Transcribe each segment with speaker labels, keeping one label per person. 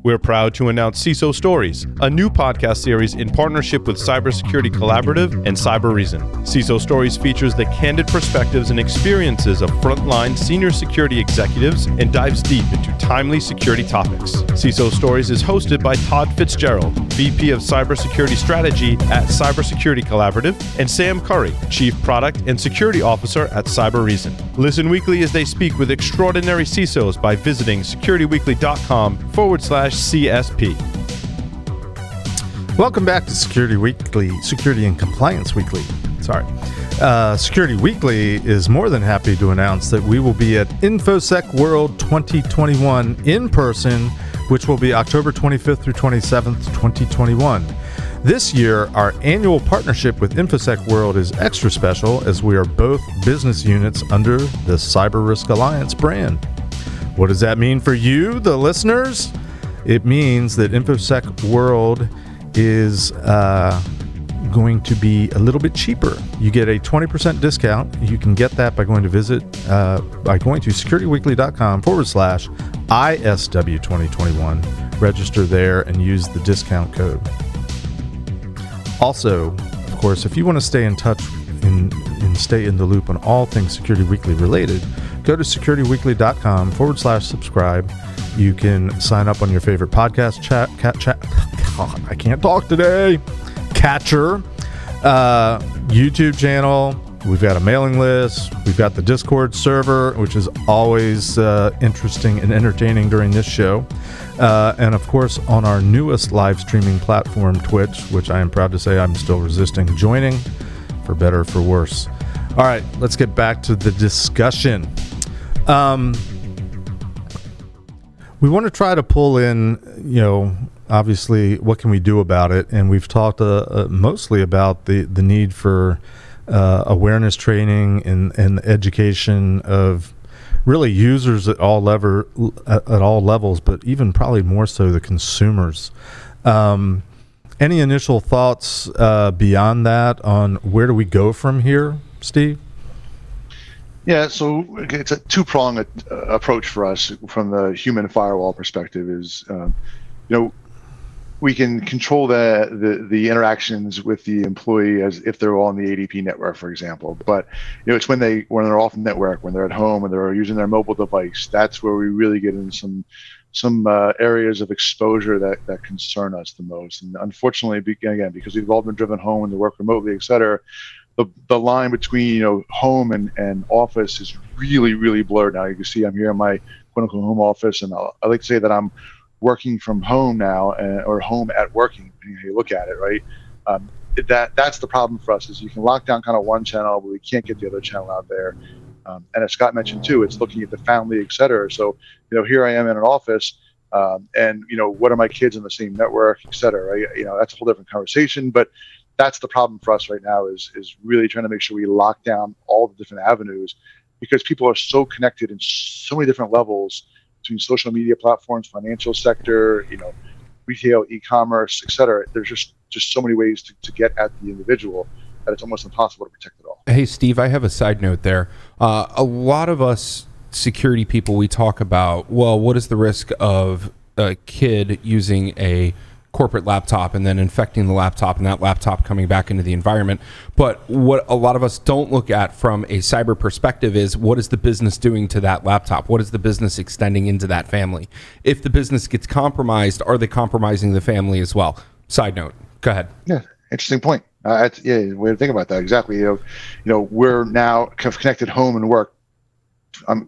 Speaker 1: We're proud to announce CISO Stories, a new podcast series in partnership with Cybersecurity Collaborative and Cyber Reason. CISO Stories features the candid perspectives and experiences of frontline senior security executives and dives deep into timely security topics. CISO Stories is hosted by Todd Fitzgerald, VP of Cybersecurity Strategy at Cybersecurity Collaborative, and Sam Curry, Chief Product and Security Officer at Cyber Reason. Listen weekly as they speak with extraordinary CISOs by visiting securityweekly.com/CSP.
Speaker 2: Welcome back to Security Weekly, Security and Compliance Weekly. Security Weekly is more than happy to announce that we will be at InfoSec World 2021 in person, which will be October 25th through 27th, 2021. This year, our annual partnership with InfoSec World is extra special as we are both business units under the Cyber Risk Alliance brand. What does that mean for you, the listeners? It means that InfoSec World is going to be a little bit cheaper. You get a 20% discount. You can get that by going to securityweekly.com/ISW 2021. Register there and use the discount code. Also, of course, if you want to stay in touch and stay in the loop on all things Security Weekly related, go to securityweekly.com/subscribe. You can sign up on your favorite podcast I can't talk today. Catcher, YouTube channel. We've got a mailing list. We've got the Discord server, which is always interesting and entertaining during this show. And of course, on our newest live streaming platform, Twitch, which I am proud to say I'm still resisting joining, for better or for worse. All right, let's get back to the discussion. We want to try to pull in, obviously, what can we do about it? And we've talked mostly about the need for awareness training and education of really users at all levels, but even probably more so the consumers. Any initial thoughts beyond that on where do we go from here, Steve?
Speaker 3: Yeah, so it's a two-pronged approach for us from the human firewall perspective. Is we can control the interactions with the employee as if they're all on the ADP network, for example. But it's when they're off the network, when they're at home, when they're using their mobile device. That's where we really get into some areas of exposure that concern us the most. And unfortunately, again, because we've all been driven home and to work remotely, et cetera, the line between home and office is really, really blurred now. You can see I'm here in my quote-unquote home office, and I like to say that I'm working from home now, or home at working, depending on how you look at it, right? That's the problem for us, is you can lock down kind of one channel, but we can't get the other channel out there. And as Scott mentioned too, it's looking at the family, et cetera. So, here I am in an office, and what are my kids in the same network, et cetera, right? That's a whole different conversation, but that's the problem for us right now is really trying to make sure we lock down all the different avenues, because people are so connected in so many different levels between social media platforms, financial sector, retail, e-commerce, et cetera. There's just so many ways to get at the individual that it's almost impossible to protect it all.
Speaker 4: Hey, Steve, I have a side note there. A lot of us security people, we talk about, well, what is the risk of a kid using a corporate laptop and then infecting the laptop and that laptop coming back into the environment. But what a lot of us don't look at from a cyber perspective is, what is the business doing to that laptop? What is the business extending into that family? If the business gets compromised, are they compromising the family as well? Side note, go ahead.
Speaker 3: Yeah, interesting point. Way to think about that. Exactly. We're now connected home and work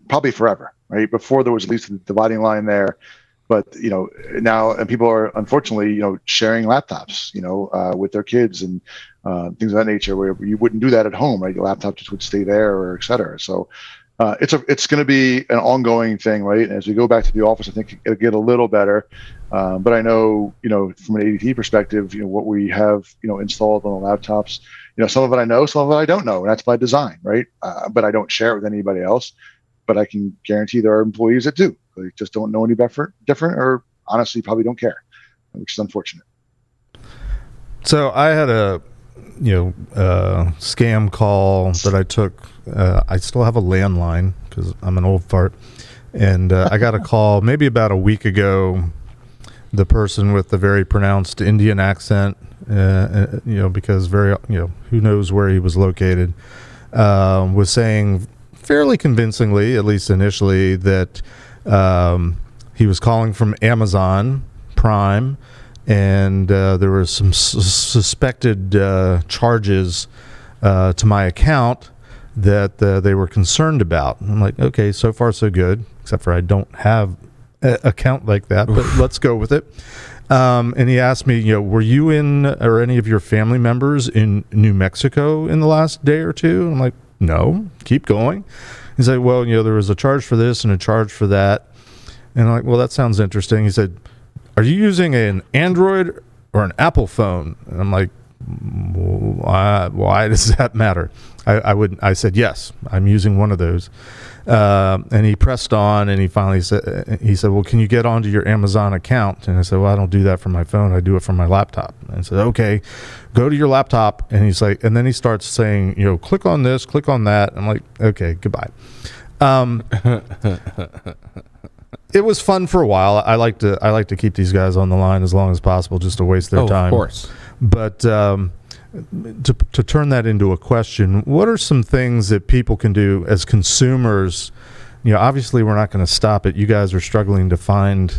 Speaker 3: probably forever, right? Before there was at least a dividing line there. But now, and people are unfortunately sharing laptops with their kids and things of that nature, where you wouldn't do that at home, right? Your laptop just would stay there, or et cetera. So it's going to be an ongoing thing, right? And as we go back to the office, I think it'll get a little better. But I know from an ADT perspective, what we have installed on the laptops, some of it I know, some of it I don't know, and that's by design, right? But I don't share it with anybody else. But I can guarantee there are employees that do. They just don't know any different, or honestly probably don't care, which is unfortunate.
Speaker 2: So I had a scam call that I took. I still have a landline because I'm an old fart, and I got a call maybe about a week ago the person with the very pronounced Indian accent, because who knows where he was located, was saying fairly convincingly, at least initially, that he was calling from Amazon Prime, and there were some suspected charges to my account that they were concerned about. I'm like, okay, so far so good, except for I don't have an account like that, but let's go with it. And he asked me, were you or any of your family members in New Mexico in the last day or two? I'm like, no, keep going. He's like, well, there was a charge for this and a charge for that. And I'm like, well, that sounds interesting. He said, are you using an Android or an Apple phone? And I'm like, why does that matter? I said, yes, I'm using one of those. And he pressed on, and he finally said, well, can you get onto your Amazon account? And I said, well, I don't do that from my phone. I do it from my laptop. And I said, okay, go to your laptop. And he's like, and then he starts saying, click on this, click on that. I'm like, okay, goodbye. It was fun for a while. I like to keep these guys on the line as long as possible, just to waste their time.
Speaker 4: Of course.
Speaker 2: But to turn that into a question, what are some things that people can do as consumers? Obviously we're not going to stop it. You guys are struggling to find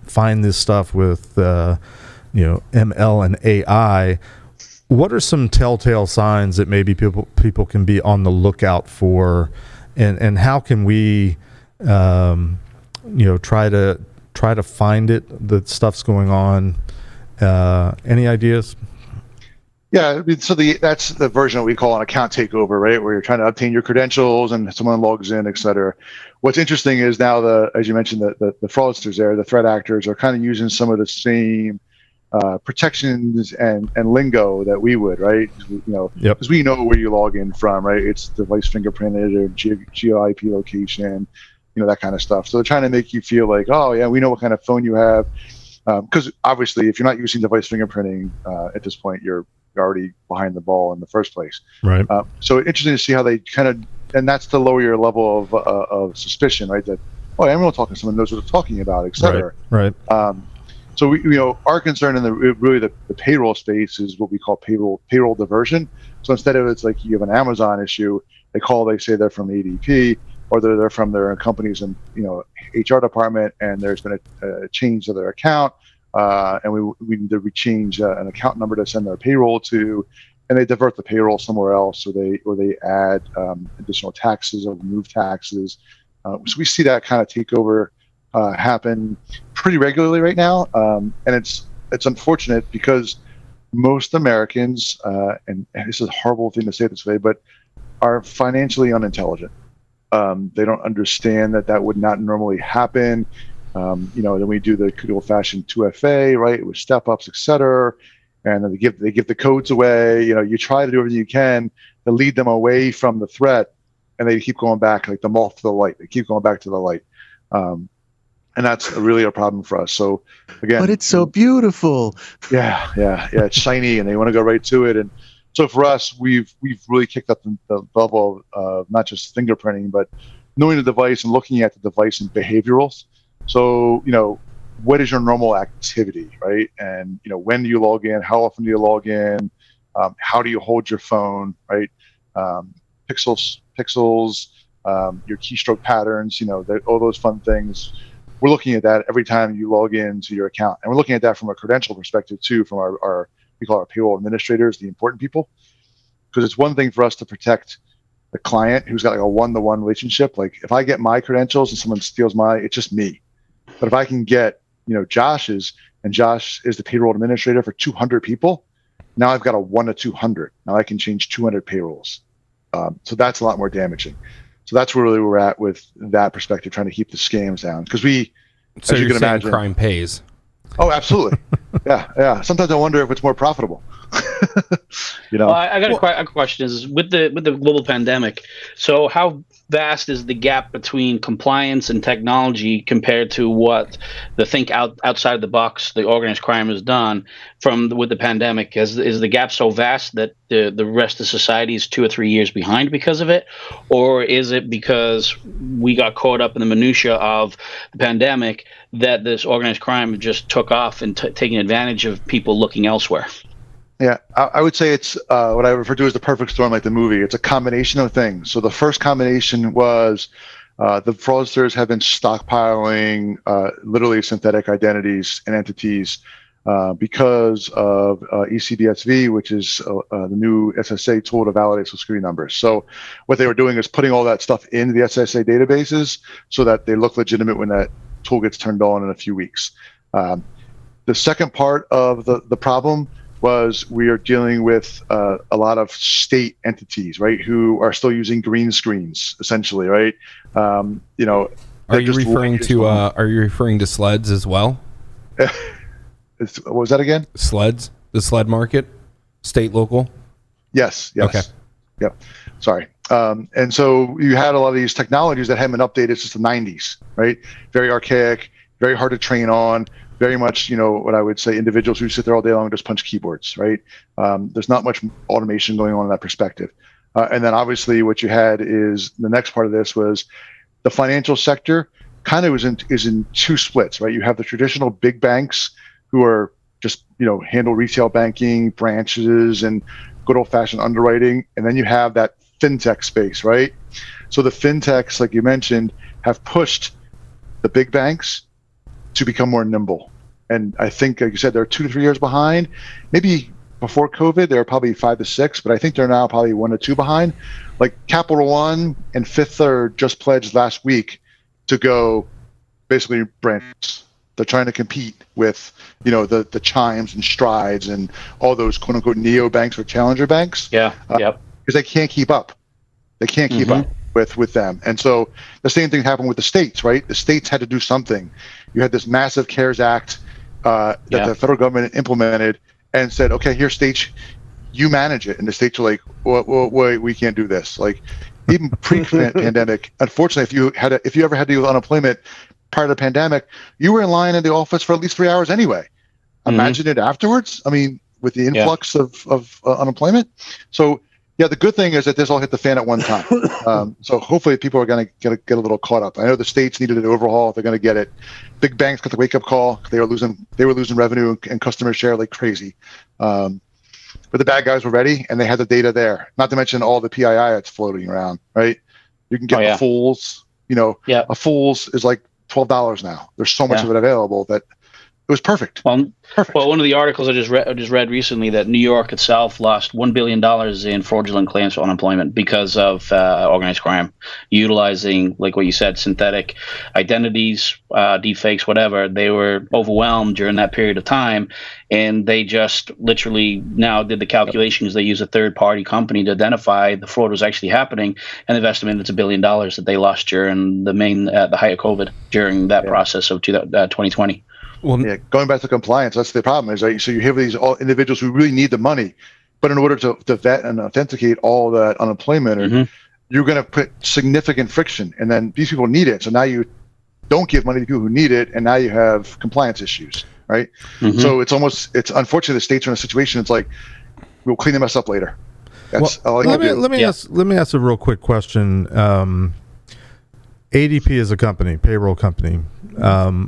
Speaker 2: this stuff with ML and AI. What are some telltale signs that maybe people can be on the lookout for, and how can we try to find it, that stuff's going on? Any ideas?
Speaker 3: Yeah, so that's the version that we call an account takeover, right? Where you're trying to obtain your credentials and someone logs in, et cetera. What's interesting is now as you mentioned, the fraudsters there, the threat actors are kind of using some of the same protections and lingo that we would, right? Because we know where you log in from, right? It's device fingerprinted or geo IP location, that kind of stuff. So they're trying to make you feel like, oh yeah, we know what kind of phone you have. Because obviously, if you're not using device fingerprinting at this point, you're already behind the ball in the first place.
Speaker 2: Right.
Speaker 3: So interesting to see how they kind of, and that's to lower your level of suspicion, right? That, oh, I'm talking to someone who knows what they're talking about, et cetera.
Speaker 2: Right.
Speaker 3: So our concern in the payroll space is what we call payroll diversion. So instead of it's like you have an Amazon issue, they say they're from ADP, or they're from their company's HR department, and there's been a change to their account, and we need to rechange an account number to send their payroll to, and they divert the payroll somewhere else, or they add additional taxes or remove taxes. So we see that kind of takeover happen pretty regularly right now, and it's unfortunate because most Americans, and this is a horrible thing to say this way, but are financially unintelligent. They don't understand that would not normally happen. Then we do the good old-fashioned 2FA, right, with step-ups, et cetera, and then they give the codes away. You try to do everything you can to lead them away from the threat, and they keep going back like the moth to the light. They keep going back to the light, and that's really a problem for us. So again,
Speaker 5: but it's so beautiful.
Speaker 3: Yeah, it's shiny, and they want to go right to it. And so for us, we've really kicked up the level of not just fingerprinting, but knowing the device and looking at the device and behaviorals. So, what is your normal activity, right? And, when do you log in? How often do you log in? How do you hold your phone, right? Pixels, your keystroke patterns, all those fun things. We're looking at that every time you log into your account. And we're looking at that from a credential perspective, too, from our we call our payroll administrators, the important people. Because it's one thing for us to protect the client who's got like a one-to-one relationship. Like if I get my credentials and someone steals it's just me. But if I can get, Josh's, and Josh is the payroll administrator for 200 people, now I've got a 1 to 200. Now I can change 200 payrolls. So that's a lot more damaging. So that's where really we're at with that perspective, trying to keep the scams down. Because
Speaker 4: so
Speaker 3: as you can
Speaker 4: saying
Speaker 3: imagine,
Speaker 4: crime pays.
Speaker 3: Oh, absolutely. Yeah. Sometimes I wonder if it's more profitable.
Speaker 5: Well, I got a question: is with the global pandemic. So, how vast is the gap between compliance and technology compared to what the outside the box the organized crime has done with the pandemic? Is the gap so vast that the rest of society is 2 or 3 years behind because of it, or is it because we got caught up in the minutia of the pandemic that this organized crime just took off and taking advantage of people looking elsewhere?
Speaker 3: Yeah, I would say it's what I refer to as the perfect storm, like the movie. It's a combination of things. So the first combination was the fraudsters have been stockpiling literally synthetic identities and entities because of ECDSV, which is the new SSA tool to validate Social Security numbers. So what they were doing is putting all that stuff into the SSA databases so that they look legitimate when that tool gets turned on in a few weeks. The second part of the problem was we are dealing with a lot of state entities, right, who are still using green screens, essentially, right?
Speaker 4: Are you referring to sleds as well?
Speaker 3: What was that again?
Speaker 4: Sleds, the sled market, state, local.
Speaker 3: Yes.
Speaker 4: Okay.
Speaker 3: Yep. Sorry. And so you had a lot of these technologies that hadn't been updated since the 90s, right? Very archaic, very hard to train on. Very much, what I would say, individuals who sit there all day long and just punch keyboards, right? There's not much automation going on in that perspective. And then obviously what you had is the next part of this was the financial sector kind of is in two splits, right? You have the traditional big banks who are just, handle retail banking, branches, and good old fashioned underwriting. And then you have that fintech space, right? So the fintechs, like you mentioned, have pushed the big banks to become more nimble. And I think, like you said, they're 2 to 3 years behind. Maybe before COVID, they were probably 5 to 6, but I think they're now probably 1 to 2 behind. Like Capital One and Fifth Third just pledged last week to go basically branches. They're trying to compete with, the Chimes and Strides and all those quote unquote neo banks or challenger banks.
Speaker 5: Yeah. Yep.
Speaker 3: Because they can't keep up. They can't keep up with them. And so the same thing happened with the states, right? The states had to do something. You had this massive CARES Act that the federal government implemented and said, okay, here states, you manage it. And the states are like, wait, we can't do this. Like even pre-pandemic, unfortunately, if you ever had to deal with unemployment prior to the pandemic, you were in line in the office for at least 3 hours anyway. Imagine it afterwards. I mean, with the influx of unemployment. So yeah, the good thing is that this all hit the fan at one time. So hopefully people are going to get a little caught up. I know the states needed an overhaul. They're going to get it. Big banks got the wake up call. They were losing revenue and customer share like crazy. But the bad guys were ready and they had the data there. Not to mention all the PII that's floating around, right? You can get the Fools. A Fools is like $12 now. There's so much of it available that it was perfect.
Speaker 5: Well, one of the articles I just read recently that New York itself lost $1 billion in fraudulent claims for unemployment because of organized crime, utilizing, like what you said, synthetic identities, deepfakes, whatever. They were overwhelmed during that period of time, and they just literally now did the calculations. They use a third-party company to identify the fraud was actually happening, and they've estimated it's $1 billion that they lost during the height of COVID during that process of 2020.
Speaker 3: Well, going back to compliance, that's the problem is, right? So you have these all individuals who really need the money, but in order to vet and authenticate all that unemployment, you're going to put significant friction, and then these people need it. So now you don't give money to people who need it, and now you have compliance issues, right? So it's unfortunate the states are in a situation. It's like we'll clean the mess up later. That's let
Speaker 2: me ask a real quick question. ADP is a company, payroll company.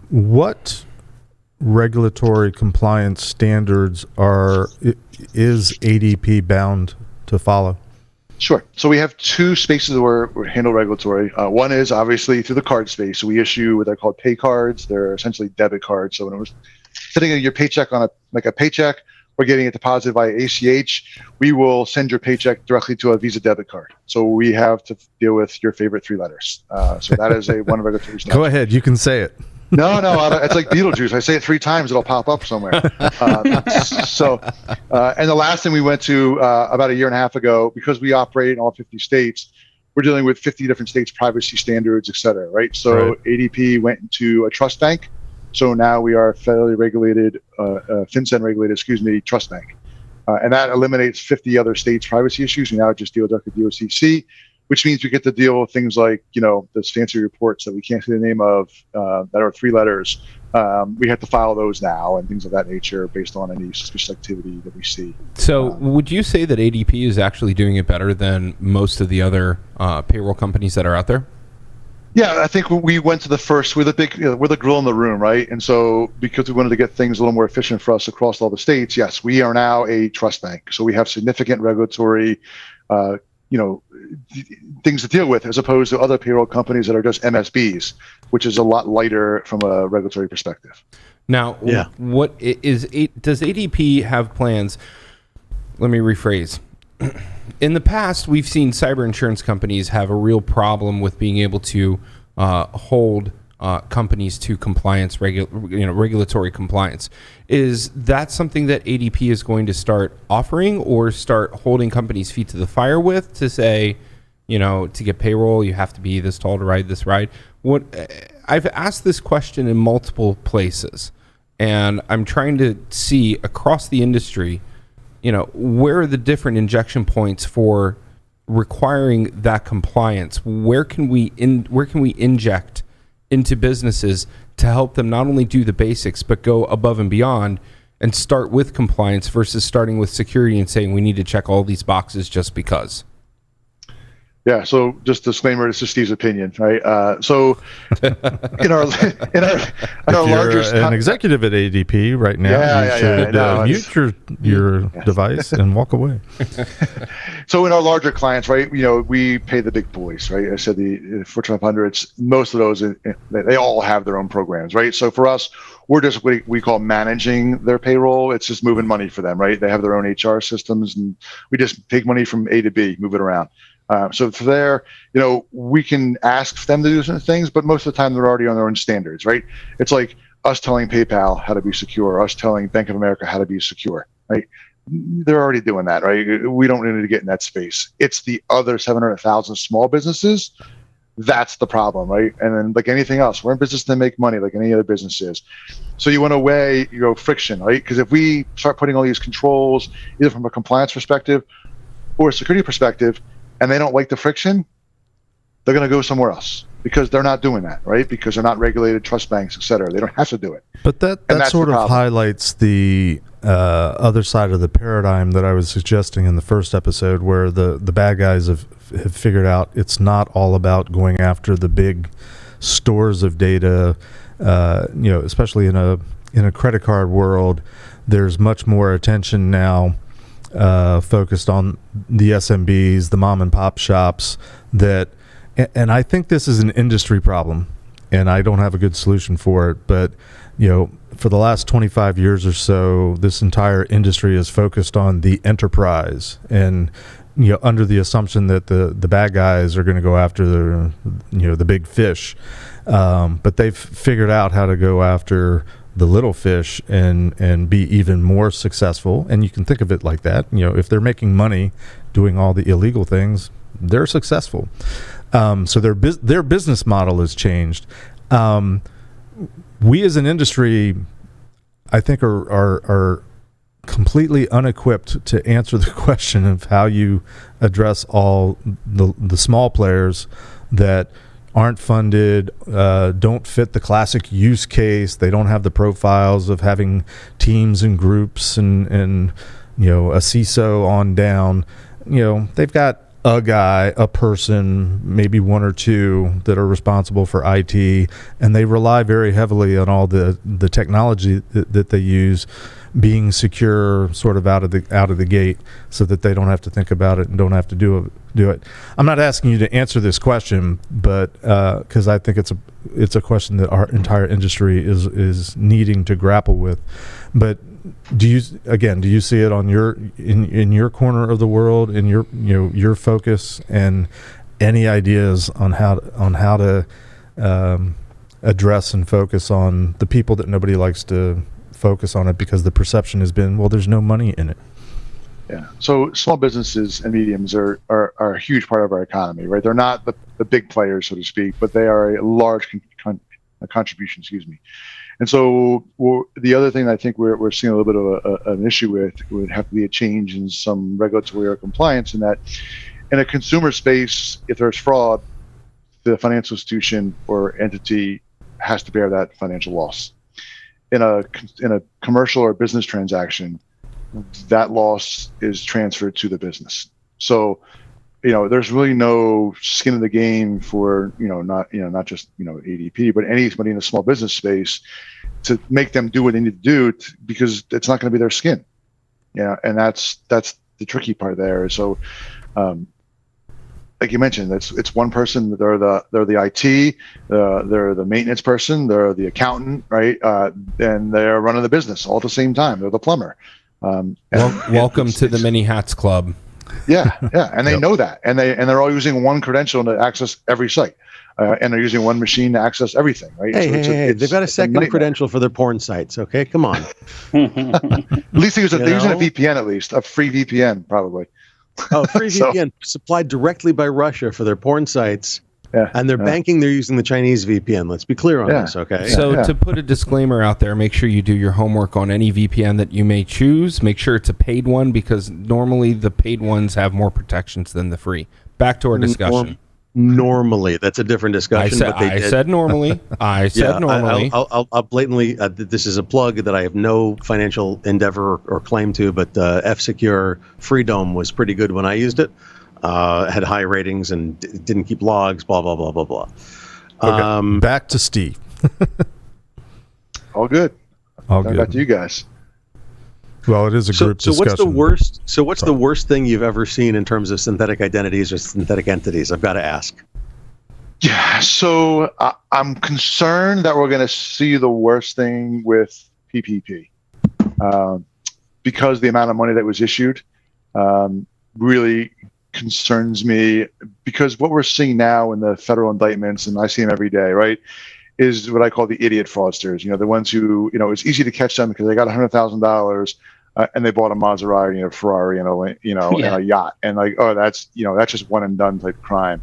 Speaker 2: What regulatory compliance standards is ADP bound to follow?
Speaker 3: Sure. So we have two spaces where we handle regulatory. One is obviously through the card space. So we issue what are called pay cards. They're essentially debit cards. So when it was sitting in your paycheck on a paycheck, or getting it deposited via ACH, we will send your paycheck directly to a Visa debit card. So we have to deal with your favorite 3 letters. So that is one regulatory standard.
Speaker 2: Go ahead, you can say it.
Speaker 3: No, it's like Beetlejuice. I say it 3 times, it'll pop up somewhere. And the last thing we went to about a year and a half ago, because we operate in all 50 states, we're dealing with 50 different states' privacy standards, et cetera, right? So ADP went into a trust bank. So now we are a federally regulated, FinCEN regulated, trust bank. And that eliminates 50 other states' privacy issues. We now just deal directly with the OCC, which means we get to deal with things like, those fancy reports that we can't see the name of that are 3 letters. We have to file those now and things of that nature based on any suspicious activity that we see.
Speaker 4: So would you say that ADP is actually doing it better than most of the other payroll companies that are out there?
Speaker 3: Yeah, I think we went to the first. We're the big, we're the grill in the room, right? And so, because we wanted to get things a little more efficient for us across all the states, yes, we are now a trust bank. So we have significant regulatory, things to deal with, as opposed to other payroll companies that are just MSBs, which is a lot lighter from a regulatory perspective.
Speaker 4: Now, what does ADP have plans? Let me rephrase. In the past, we've seen cyber insurance companies have a real problem with being able to hold companies to compliance, regulatory compliance. Is that something that ADP is going to start offering, or start holding companies' feet to the fire with, to say, to get payroll, you have to be this tall to ride this ride? I've asked this question in multiple places, and I'm trying to see across the industry, where are the different injection points for requiring that compliance? Where can we inject into businesses to help them not only do the basics, but go above and beyond and start with compliance versus starting with security and saying we need to check all these boxes just because?
Speaker 3: Yeah. So just disclaimer, this is Steve's opinion, right? So in our larger,
Speaker 2: an executive at ADP right now, you should mute your device and walk away.
Speaker 3: So in our larger clients, right, we pay the big boys, right? I said the Fortune 500s, most of those, they all have their own programs, right? So for us, we're just what we call managing their payroll. It's just moving money for them, right? They have their own HR systems, and we just take money from A to B, move it around. So for there, we can ask them to do certain things, but most of the time they're already on their own standards, right? It's like us telling PayPal how to be secure, us telling Bank of America how to be secure, right? They're already doing that, right? We don't need to get in that space. It's the other 700,000 small businesses. That's the problem, right? And then, like anything else, we're in business to make money, like any other business is. So you want to weigh, friction, right? Because if we start putting all these controls, either from a compliance perspective or a security perspective, and they don't like the friction, they're going to go somewhere else because they're not doing that, right? Because they're not regulated trust banks, et cetera. They don't have to do it.
Speaker 2: But that sort of highlights the other side of the paradigm that I was suggesting in the first episode, where the bad guys have figured out it's not all about going after the big stores of data. Especially in a credit card world, there's much more attention now focused on the SMBs, the mom and pop shops, and I think this is an industry problem, and I don't have a good solution for it, but for the last 25 years or so, this entire industry is focused on the enterprise, and under the assumption that the bad guys are going to go after the big fish, but they've figured out how to go after the little fish and be even more successful. And you can think of it like that. If they're making money doing all the illegal things, they're successful. So their business model has changed. We as an industry, I think, are completely unequipped to answer the question of how you address all the small players that aren't funded, don't fit the classic use case. They don't have the profiles of having teams and groups and a CISO on down. They've got a guy, a person, maybe one or two that are responsible for IT, and they rely very heavily on all the technology that they use being secure sort of out of the gate, so that they don't have to think about it and don't have to do it. I'm not asking you to answer this question, but because I think it's a question that our entire industry is needing to grapple with. But do you see it on in your corner of the world, in your focus, and any ideas on how to address and focus on the people that nobody likes to focus on it because the perception has been, well, there's no money in it?
Speaker 3: Yeah. So small businesses and mediums are a huge part of our economy, right? They're not the big players, so to speak, but they are a large contribution, excuse me. And so the other thing I think we're seeing a little bit of an issue with would have to be a change in some regulatory or compliance, in that in a consumer space, if there's fraud, the financial institution or entity has to bear that financial loss. In a commercial or business transaction, that loss is transferred to the business. So, there's really no skin in the game for, not just, ADP, but anybody in the small business space to make them do what they need to do because it's not going to be their skin. And that's the tricky part there. So, like you mentioned, it's one person. They're the IT, they're the maintenance person, they're the accountant, right? And they're running the business all at the same time. They're the plumber.
Speaker 4: Welcome to the Many Hats Club.
Speaker 3: Yeah, and they know that, and they're all using one credential to access every site, and they're using one machine to access everything, right?
Speaker 6: Hey, they've got a second credential for their porn sites. Okay, come on.
Speaker 3: At least they're using a VPN, at least a free VPN, probably.
Speaker 6: Oh, free VPN supplied directly by Russia for their porn sites. Yeah, and they're banking. They're using the Chinese VPN. Let's be clear on this, okay?
Speaker 4: So to put a disclaimer out there, make sure you do your homework on any VPN that you may choose. Make sure it's a paid one, because normally the paid ones have more protections than the free. Back to our discussion.
Speaker 6: Normally, that's a different discussion.
Speaker 4: I said normally.
Speaker 6: I'll blatantly. This is a plug that I have no financial endeavor or claim to, but F-Secure Freedom was pretty good when I used it. Had high ratings and didn't keep logs, blah, blah, blah, blah, blah.
Speaker 2: Okay, back to Steve.
Speaker 3: All good. Back to you guys.
Speaker 2: Well, it is a group discussion.
Speaker 6: What's the worst thing you've ever seen in terms of synthetic identities or synthetic entities? I've got to ask.
Speaker 3: Yeah, so I'm concerned that we're going to see the worst thing with PPP because the amount of money that was issued really concerns me, because what we're seeing now in the federal indictments, and I see them every day, right, is what I call the idiot fraudsters. The ones who, it's easy to catch them because they got $100,000 and they bought a Maserati, a Ferrari, and a yacht, and like, oh, that's just one and done type crime.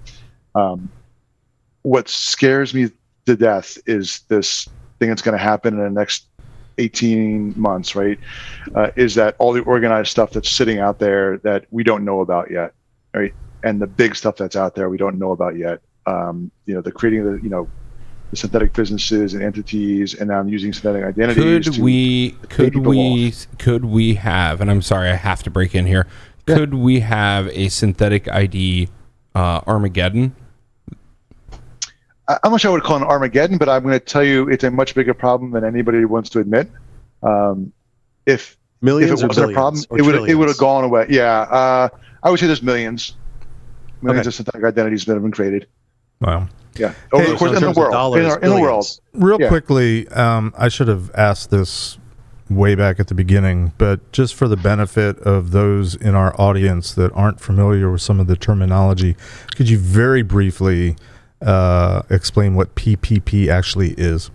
Speaker 3: What scares me to death is this thing that's going to happen in the next 18 months, right? Is that all the organized stuff that's sitting out there that we don't know about yet, right? And the big stuff that's out there we don't know about yet. The creating the synthetic businesses and entities, and now I'm using synthetic identities.
Speaker 4: Could we have? And I'm sorry, I have to break in here. Yeah. Could we have a synthetic ID Armageddon?
Speaker 3: I'm not sure I would call it an Armageddon, but I'm going to tell you it's a much bigger problem than anybody wants to admit. If
Speaker 6: millions
Speaker 3: it wasn't a problem, it would have gone away. Yeah, I would say there's millions of synthetic identities that have been created.
Speaker 2: Wow.
Speaker 3: Yeah, over the course in the world, in the world.
Speaker 2: Real quickly, I should have asked this way back at the beginning, but just for the benefit of those in our audience that aren't familiar with some of the terminology, could you very briefly explain what PPP actually is?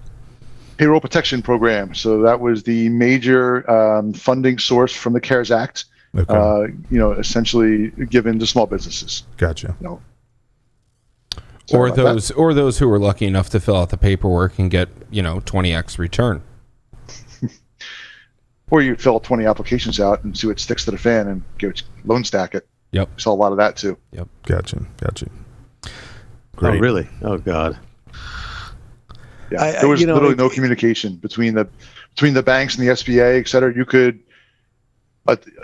Speaker 3: Payroll Protection Program. So that was the major funding source from the CARES Act. Okay. Essentially given to small businesses.
Speaker 2: Gotcha.
Speaker 4: Or those who were lucky enough to fill out the paperwork and get 20x return.
Speaker 3: Or you fill 20 applications out and see what sticks to the fan and loan stack it.
Speaker 4: Yep.
Speaker 3: We saw a lot of that too.
Speaker 4: Yep.
Speaker 2: Gotcha.
Speaker 6: Great. Oh, really? Oh, God.
Speaker 3: Yeah, there was literally no communication between the banks and the SBA, et cetera. You could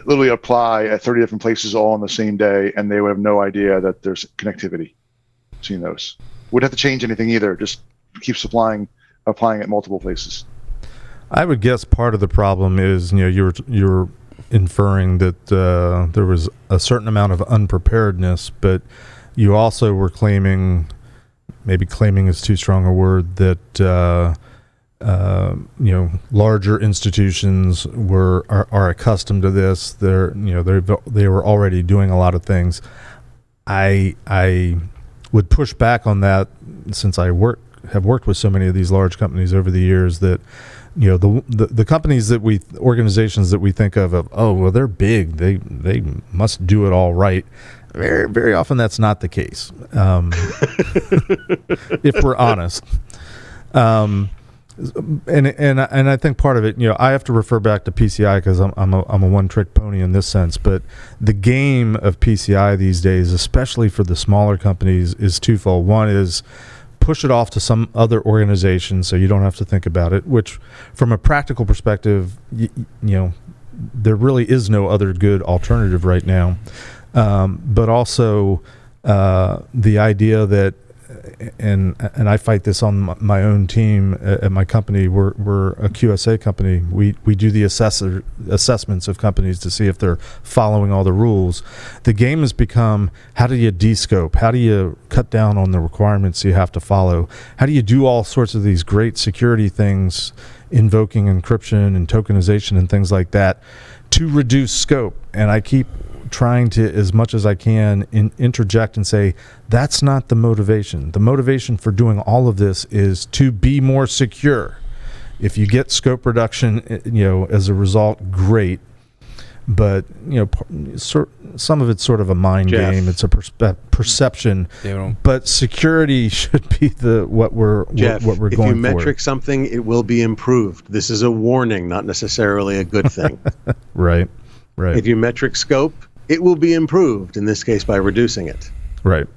Speaker 3: literally apply at 30 different places all on the same day, and they would have no idea that there's connectivity between those. Wouldn't have to change anything either. Just keep applying at multiple places.
Speaker 2: I would guess part of the problem is, you're inferring that there was a certain amount of unpreparedness, but you also were claiming, maybe claiming is too strong a word, that larger institutions are accustomed to this. They were already doing a lot of things. I would push back on that, since I have worked with so many of these large companies over the years, that the companies organizations that we think of, oh well, they're big, they must do it all right. Very, very often that's not the case. If we're honest. And I think part of it, I have to refer back to PCI because I'm a one-trick pony in this sense. But the game of PCI these days, especially for the smaller companies, is twofold. One is push it off to some other organization so you don't have to think about it. Which, from a practical perspective, there really is no other good alternative right now. But also the idea that, and I fight this on my own team at my company. We're a QSA company. We do the assessments of companies to see if they're following all the rules. The game has become, how do you de-scope? How do you cut down on the requirements you have to follow? How do you do all sorts of these great security things, invoking encryption and tokenization and things like that, to reduce scope? And I keep trying to, as much as I can, interject and say, that's not the motivation. The motivation for doing all of this is to be more secure. If you get scope reduction, as a result, great. But, some of it's sort of a mind game. It's a perception. But security should be what we're going for.
Speaker 6: If you metric something, it will be improved. This is a warning, not necessarily a good thing.
Speaker 2: Right.
Speaker 6: If you metric scope, it will be improved, in this case, by reducing it.
Speaker 2: Right.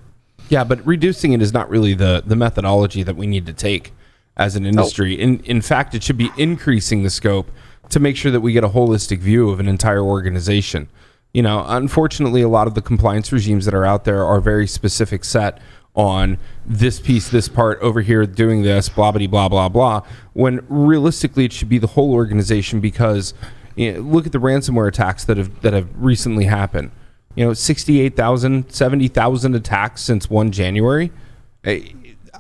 Speaker 4: Yeah, but reducing it is not really the methodology that we need to take as an industry. In fact, it should be increasing the scope to make sure that we get a holistic view of an entire organization. Unfortunately, a lot of the compliance regimes that are out there are very specific set on this piece, this part over here, doing this, blah, blah, blah, blah, blah, when realistically it should be the whole organization, because look at the ransomware attacks that have recently happened. 68,000, 70,000 attacks since 1 January.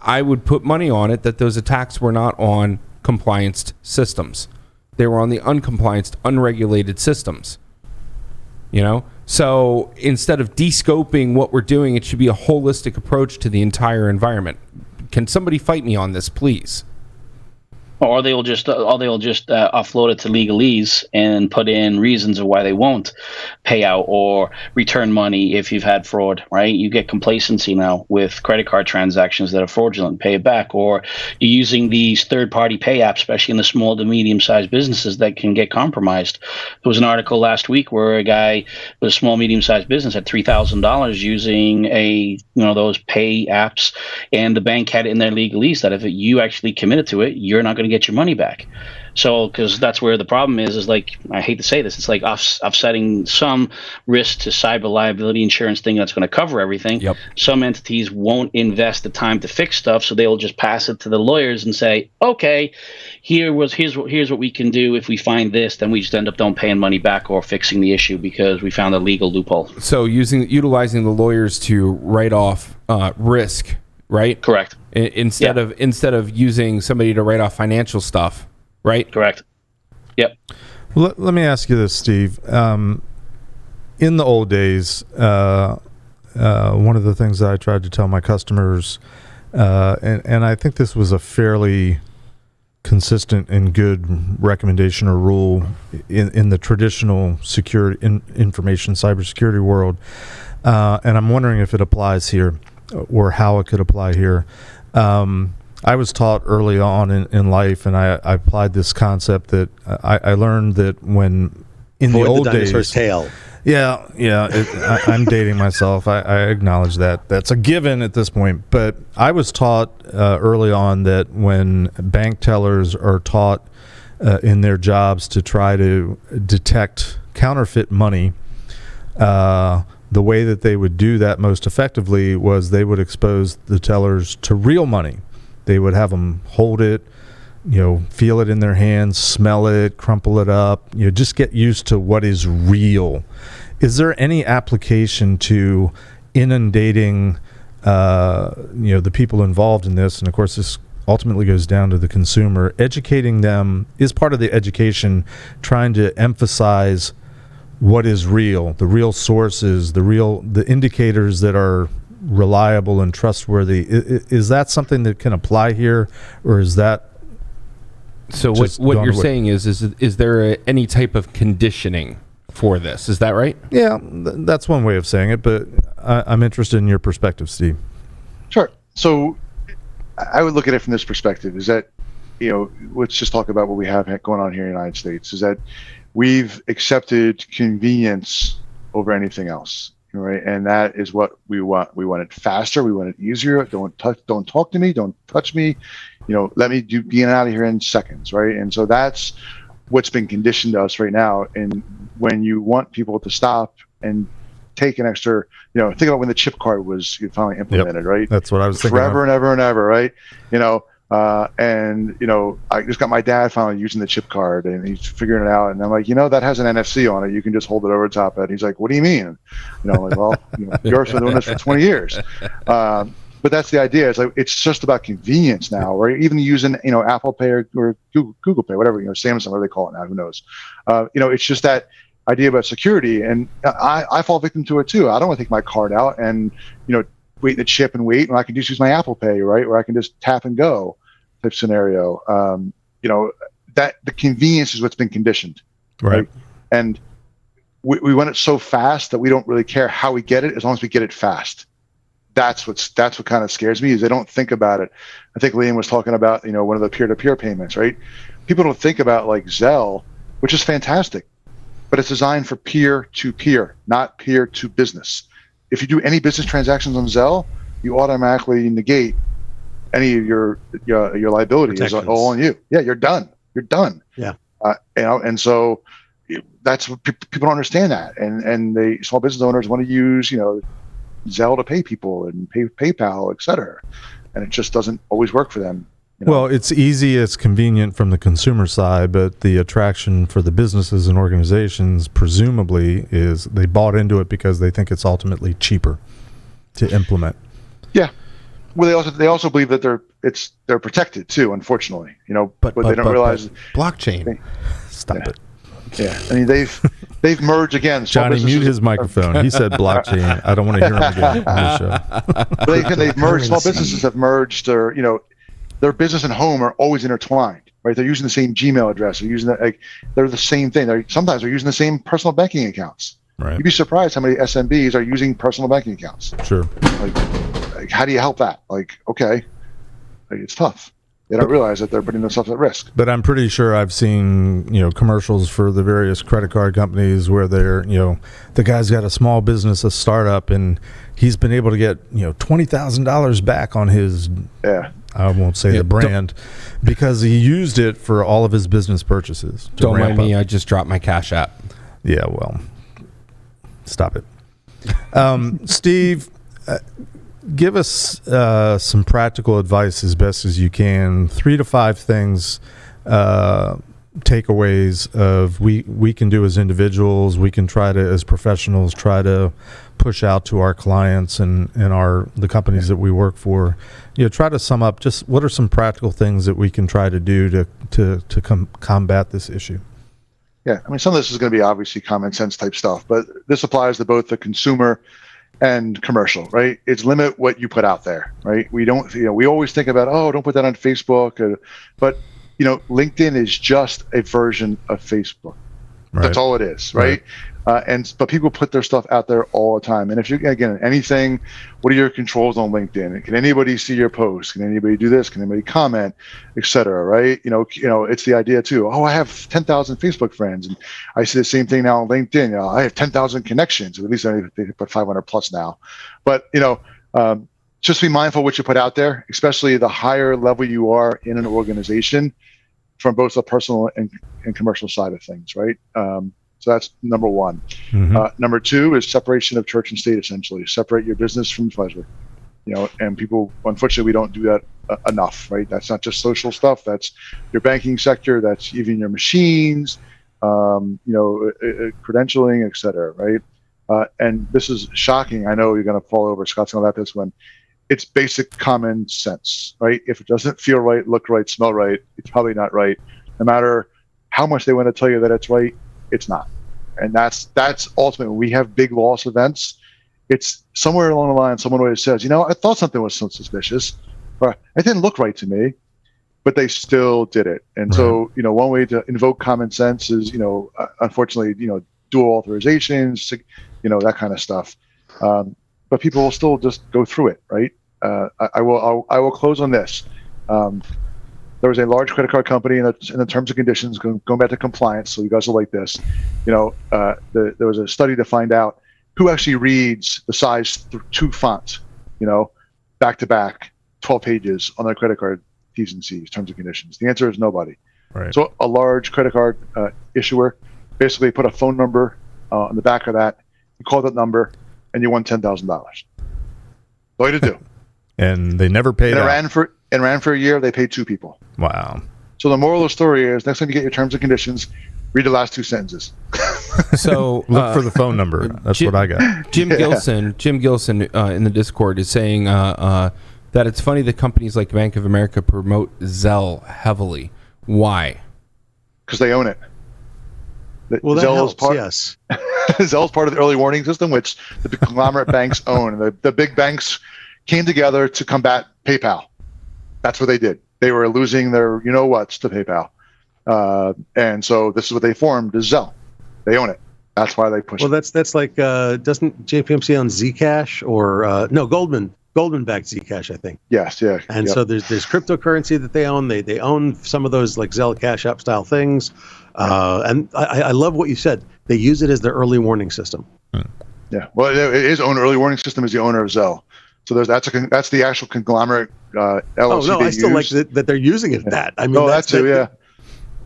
Speaker 4: I would put money on it that those attacks were not on compliance systems. They were on the uncompliant, unregulated systems. So instead of de-scoping what we're doing, it should be a holistic approach to the entire environment. Can somebody fight me on this, please?
Speaker 5: Or they'll just offload it to legalese and put in reasons of why they won't pay out or return money if you've had fraud, right? You get complacency now with credit card transactions that are fraudulent, pay it back. Or you're using these third-party pay apps, especially in the small to medium-sized businesses, that can get compromised. There was an article last week where a guy with a small, medium-sized business had $3,000 using those pay apps, and the bank had it in their legalese that if you actually committed to it, you're not going to get your money back. So, because that's where the problem is like, I hate to say this, it's like offsetting some risk to cyber liability insurance thing that's going to cover everything.
Speaker 4: Yep.
Speaker 5: Some entities won't invest the time to fix stuff, so they'll just pass it to the lawyers and say, okay, here's what we can do. If we find this, then we just end up don't paying money back or fixing the issue because we found a legal loophole.
Speaker 4: So utilizing the lawyers to write off risk, right?
Speaker 5: Correct.
Speaker 4: Instead of using somebody to write off financial stuff, right?
Speaker 5: Correct. Yep.
Speaker 2: Well, let me ask you this, Steve. In the old days, one of the things that I tried to tell my customers, and I think this was a fairly consistent and good recommendation or rule in the traditional security information cybersecurity world, and I'm wondering if it applies here or how it could apply here. I was taught early on in life, and I applied this concept that I learned that when in the old days,
Speaker 6: tail.
Speaker 2: I'm dating myself. I acknowledge that. That's a given at this point. But I was taught early on that when bank tellers are taught in their jobs to try to detect counterfeit money, the way that they would do that most effectively was they would expose the tellers to real money. They would have them hold it, feel it in their hands, smell it, crumple it up, just get used to what is real. Is there any application to inundating, the people involved in this? And of course, this ultimately goes down to the consumer. Educating them is part of the education, trying to emphasize what is real, the real sources, the indicators that are reliable and trustworthy. Is that something that can apply here, or is that?
Speaker 4: So what you're saying is there any type of conditioning for this? Is that right?
Speaker 2: Yeah, that's one way of saying it, but I'm interested in your perspective, Steve.
Speaker 3: Sure. So I would look at it from this perspective: is that, let's just talk about what we have going on here in the United States. Is that we've accepted convenience over anything else, right? And that is what we want. We want it faster. We want it easier. Don't talk to me. Don't touch me. Let me be out of here in seconds, right? And so that's what's been conditioned to us right now. And when you want people to stop and take an extra, think about when the chip card was finally implemented, right?
Speaker 2: That's what I was thinking.
Speaker 3: Forever and ever and ever, right? I just got my dad finally using the chip card, and he's figuring it out. And I'm like, that has an NFC on it. You can just hold it over the top of it. He's like, what do you mean? I'm like, well, Europe's been doing this for 20 years. But that's the idea. It's like, it's just about convenience now, right? Even using, Apple Pay or Google Pay, whatever, Samsung, whatever they call it now, who knows? It's just that idea about security. And I fall victim to it too. I don't want to take my card out and, wait in the chip and wait when I can just use my Apple Pay, right? Where I can just tap and go type scenario. That the convenience is what's been conditioned, right? And we want it so fast that we don't really care how we get it, as long as we get it fast. That's what kind of scares me, is they don't think about it. I think Liam was talking about, one of the peer-to-peer payments, right? People don't think about like Zelle, which is fantastic, but it's designed for peer-to-peer, not peer-to-business. If you do any business transactions on Zelle, you automatically negate any of your liabilities is all on you. Yeah, you're done.
Speaker 6: Yeah.
Speaker 3: And so that's what people don't understand that, and small business owners want to use Zelle to pay people and PayPal, et cetera, and it just doesn't always work for them.
Speaker 2: Well, it's easy, it's convenient from the consumer side, but the attraction for the businesses and organizations presumably is they bought into it because they think it's ultimately cheaper to implement.
Speaker 3: Yeah. Well, they also believe that they're protected too, unfortunately. But they don't realize
Speaker 4: blockchain.
Speaker 2: Stop it.
Speaker 3: Yeah, I mean they've merged again.
Speaker 2: Johnny, mute his microphone. He said blockchain. I don't want to hear him again on the show.
Speaker 3: They've merged. Small businesses have merged. Their business and home are always intertwined, right? They're using the same Gmail address. They're using they're the same thing. Sometimes they're using the same personal banking accounts.
Speaker 2: Right.
Speaker 3: You'd be surprised how many SMBs are using personal banking accounts.
Speaker 2: Sure.
Speaker 3: Like how do you help that? Okay, it's tough. They don't realize that they're putting themselves at risk.
Speaker 2: But I'm pretty sure I've seen, commercials for the various credit card companies where they're, the guy's got a small business, a startup, and he's been able to get, $20,000 back on his, I won't say the brand, because he used it for all of his business purchases.
Speaker 4: Don't mind me, I just dropped my Cash App.
Speaker 2: Yeah, well, stop it. Steve, give us some practical advice as best as you can. 3 to 5 things, takeaways of we can do as individuals. We can try to, as professionals, try to push out to our clients and the companies that we work for. Try to sum up just what are some practical things that we can try to do to combat this issue.
Speaker 3: Yeah, I mean, some of this is going to be obviously common sense type stuff, but this applies to both the consumer and commercial, right? It's limit what you put out there, right? We don't, we always think about, don't put that on Facebook, but LinkedIn is just a version of Facebook. Right. That's all it is, right? But people put their stuff out there all the time. And if you, again, anything, what are your controls on LinkedIn? Can anybody see your post? Can anybody do this? Can anybody comment, et cetera, right? It's the idea too. I have 10,000 Facebook friends, and I see the same thing now on LinkedIn. I have 10,000 connections. At least they put 500 plus now. But just be mindful what you put out there, especially the higher level you are in an organization, from both the personal and commercial side of things, right? So that's number one. Mm-hmm. Number two is separation of church and state, essentially. Separate your business from pleasure. And people, unfortunately, we don't do that enough, right? That's not just social stuff. That's your banking sector. That's even your machines, credentialing, et cetera, right? And this is shocking. I know you're going to fall over. Scott's going to laugh at this one. It's basic common sense, right? If it doesn't feel right, look right, smell right, it's probably not right. No matter how much they want to tell you that it's right, it's not. And that's ultimately, when we have big loss events, it's somewhere along the line, someone always says, I thought something was so suspicious, or it didn't look right to me, but they still did it. And so, one way to invoke common sense is, unfortunately, dual authorizations, that kind of stuff. But people will still just go through it, right? I will close on this. There was a large credit card company in the terms and conditions, going back to compliance, so you guys will like this. There was a study to find out who actually reads the size 2 font, back to back, 12 pages on their credit card T's and C's, terms and conditions. The answer is nobody.
Speaker 2: Right.
Speaker 3: So a large credit card issuer basically put a phone number on the back of that. You call that number, and you won $10,000. All you had to do.
Speaker 2: And they never paid out.
Speaker 3: It ran for a year. They paid 2 people.
Speaker 2: Wow.
Speaker 3: So the moral of the story is, next time you get your terms and conditions, read the last 2 sentences.
Speaker 4: So
Speaker 2: look for the phone number. That's what I got.
Speaker 4: Jim Gilson in the Discord is saying that it's funny that companies like Bank of America promote Zelle heavily. Why?
Speaker 3: Because they own it.
Speaker 6: Well, that helps, yes.
Speaker 3: Zelle's part of the early warning system, which the conglomerate banks own. And the big banks came together to combat PayPal. That's what they did. They were losing their you-know-whats to PayPal. And so this is what they formed, is Zelle. They own it. That's why they push it.
Speaker 6: Well, that's like, doesn't JPMC own Zcash or, no, Goldman backed Zcash, I think.
Speaker 3: Yes, yeah.
Speaker 6: And so there's cryptocurrency that they own. They own some of those like Zelle Cash App style things. And I love what you said. They use it as their early warning system.
Speaker 3: Yeah. Well, it is own early warning system is the owner of Zelle. So that's the actual conglomerate LLC.
Speaker 6: Oh no, I still like that they're using it. That I mean,
Speaker 3: that too. Yeah.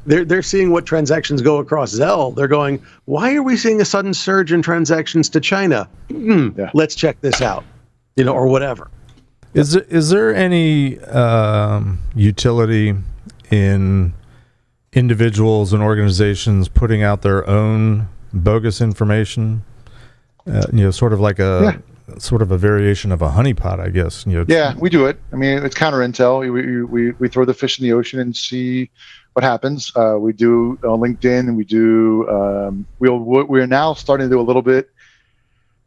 Speaker 6: They're seeing what transactions go across Zelle. They're going, why are we seeing a sudden surge in transactions to China? Let's check this out, or whatever.
Speaker 2: Is there any utility in individuals and organizations putting out their own bogus information? Sort of like sort of a variation of a honeypot, I guess.
Speaker 3: Yeah, we do it. I mean, it's counter intel. We throw the fish in the ocean and see what happens. We do LinkedIn, and we do. We're now starting to do a little bit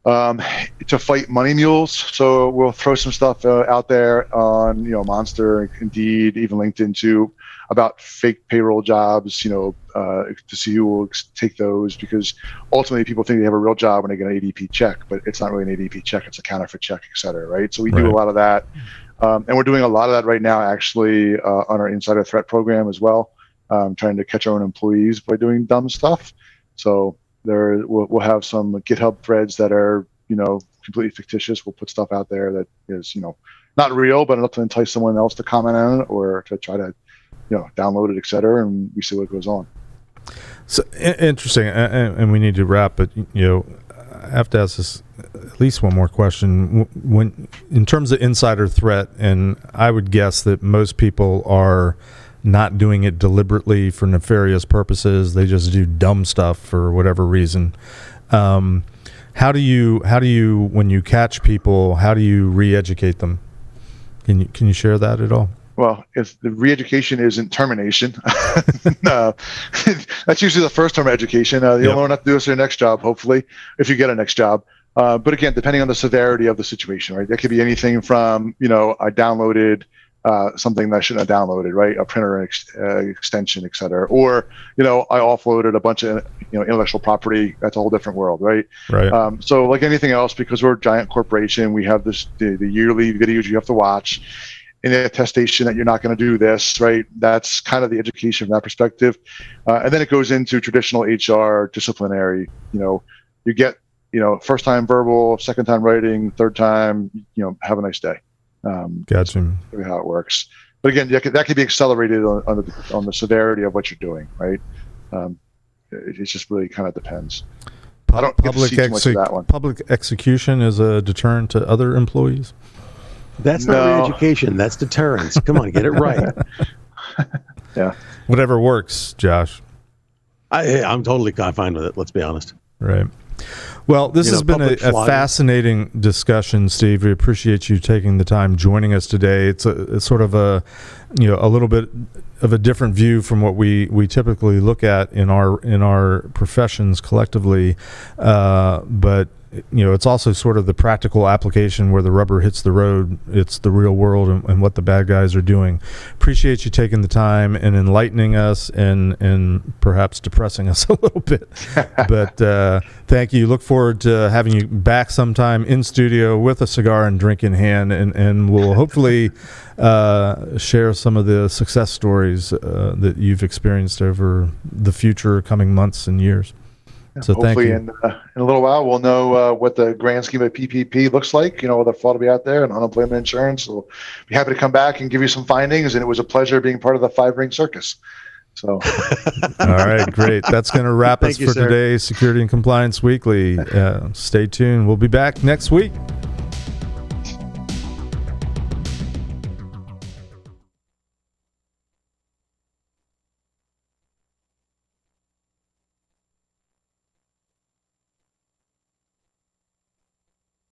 Speaker 3: to fight money mules. So we'll throw some stuff out there on Monster, Indeed, even LinkedIn too, about fake payroll jobs. To see who will take those, because ultimately people think they have a real job when they get an ADP check, but it's not really an ADP check; it's a counterfeit check, et cetera. Right? So we do a lot of that, and we're doing a lot of that right now, actually, on our insider threat program as well, trying to catch our own employees by doing dumb stuff. So we'll have some GitHub threads that are completely fictitious. We'll put stuff out there that is not real, but enough to entice someone else to comment on it or to try to download it, et cetera, and we see what goes on.
Speaker 2: So interesting, and we need to wrap, but I have to ask this at least one more question. When in terms of insider threat, and I would guess that most people are not doing it deliberately for nefarious purposes. They just do dumb stuff for whatever reason. How do you when you catch people, how do you re-educate them? Can you share that at all?
Speaker 3: Well, if the re-education isn't termination, that's usually the first term of education. You'll learn how to do this in your next job, hopefully, if you get a next job. But again, depending on the severity of the situation, right? That could be anything from, I downloaded something that I shouldn't have downloaded, right? A printer extension, et cetera. Or, I offloaded a bunch of, intellectual property. That's a whole different world, right?
Speaker 2: Right.
Speaker 3: So like anything else, because we're a giant corporation, we have the yearly videos you have to watch, in the attestation that you're not going to do this, right? That's kind of the education from that perspective. And then it goes into traditional HR disciplinary. You get, first time verbal, second time writing, third time, have a nice day.
Speaker 2: Gotcha.
Speaker 3: How it works. But again, that could be accelerated on the severity of what you're doing, right? It just really kind of depends. I don't get to see too much of that one.
Speaker 2: Public execution is a deterrent to other employees?
Speaker 6: That's not re-education. That's deterrence. Come on, get it right.
Speaker 3: Yeah.
Speaker 2: Whatever works, Josh.
Speaker 6: I'm totally fine with it. Let's be honest.
Speaker 2: Right. Well, this has been a fascinating discussion, Steve. We appreciate you taking the time joining us today. It's sort of a little bit of a different view from what we typically look at in our professions collectively, but it's also sort of the practical application where the rubber hits the road. It's the real world and what the bad guys are doing. Appreciate you taking the time and enlightening us and perhaps depressing us a little bit. But thank you. Look forward to having you back sometime in studio with a cigar and drink in hand, and we'll hopefully share some of the success stories that you've experienced over the future coming months and years. So
Speaker 3: hopefully
Speaker 2: thank you.
Speaker 3: In a little while, we'll know what the grand scheme of PPP looks like, the fraud will be out there and unemployment insurance. So we'll be happy to come back and give you some findings. And it was a pleasure being part of the 5-ring circus. So,
Speaker 2: all right, great. That's going to wrap us for today's Security and Compliance Weekly. Stay tuned. We'll be back next week.